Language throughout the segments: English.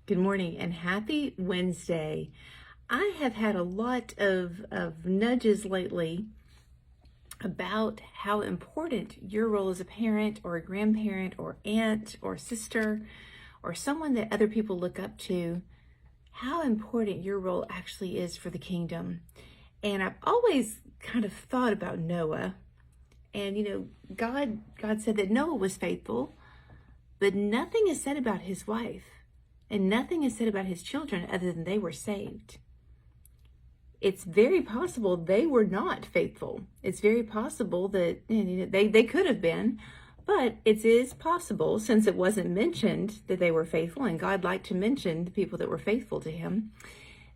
Good morning and happy Wednesday. I have had a lot of nudges lately about how important your role as a parent or a grandparent or aunt or sister or someone that other people look up to, how important your role actually is for the kingdom. And I've always kind of thought about Noah. And God said that Noah was faithful, but nothing is said about his wife. And nothing is said about his children other than they were saved. It's very possible they were not faithful. It's very possible that they could have been, but it is possible, since it wasn't mentioned that they were faithful, and God liked to mention the people that were faithful to him,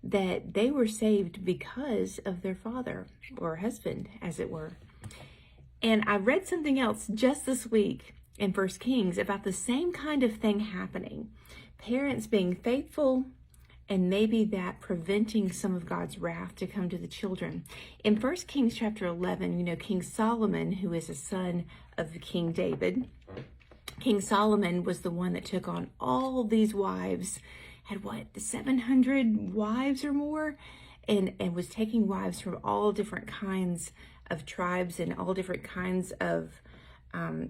that they were saved because of their father or husband, as it were. And I read something else just this week in 1 Kings about the same kind of thing happening. Parents being faithful, and maybe that preventing some of God's wrath to come to the children. In 1 Kings chapter 11, King Solomon, who is a son of King David, King Solomon was the one that took on all these wives, had 700 wives or more, and was taking wives from all different kinds of tribes and all different kinds of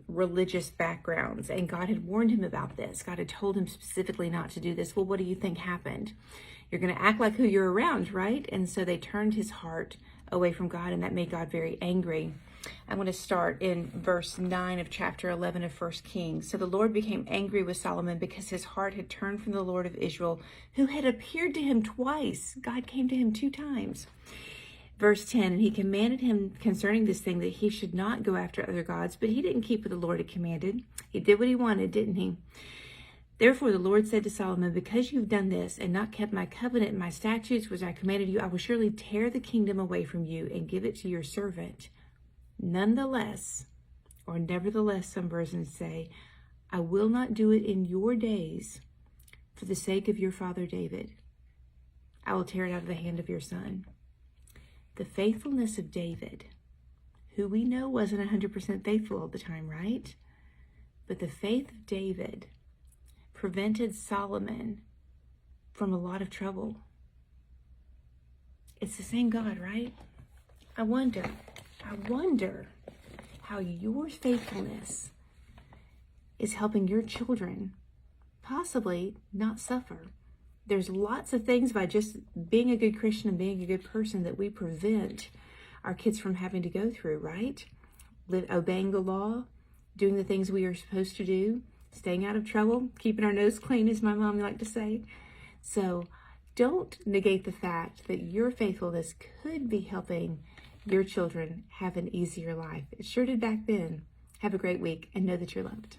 religious backgrounds. And God had warned him about this. God had told him specifically not to do this. Well, what do you think happened? You're going to act like who you're around, right? And so they turned his heart away from God, and that made God very angry. I'm going to start in verse 9 of chapter 11 of 1 Kings. So the Lord became angry with Solomon because his heart had turned from the Lord of Israel, who had appeared to him twice. God came to him 2 times. Verse 10, and he commanded him concerning this thing that he should not go after other gods, but he didn't keep what the Lord had commanded. He did what he wanted, didn't he? Therefore the Lord said to Solomon, because you've done this and not kept my covenant and my statutes, which I commanded you, I will surely tear the kingdom away from you and give it to your servant. Nonetheless, or nevertheless, some versions say, I will not do it in your days for the sake of your father David. I will tear it out of the hand of your son. The faithfulness of David, who we know wasn't 100% faithful all the time, right? But the faith of David prevented Solomon from a lot of trouble. It's the same God, right? I wonder how your faithfulness is helping your children possibly not suffer. There's lots of things by just being a good Christian and being a good person that we prevent our kids from having to go through, right? Obeying the law, doing the things we are supposed to do, staying out of trouble, keeping our nose clean, as my mom liked to say. So don't negate the fact that your faithfulness could be helping your children have an easier life. It sure did back then. Have a great week and know that you're loved.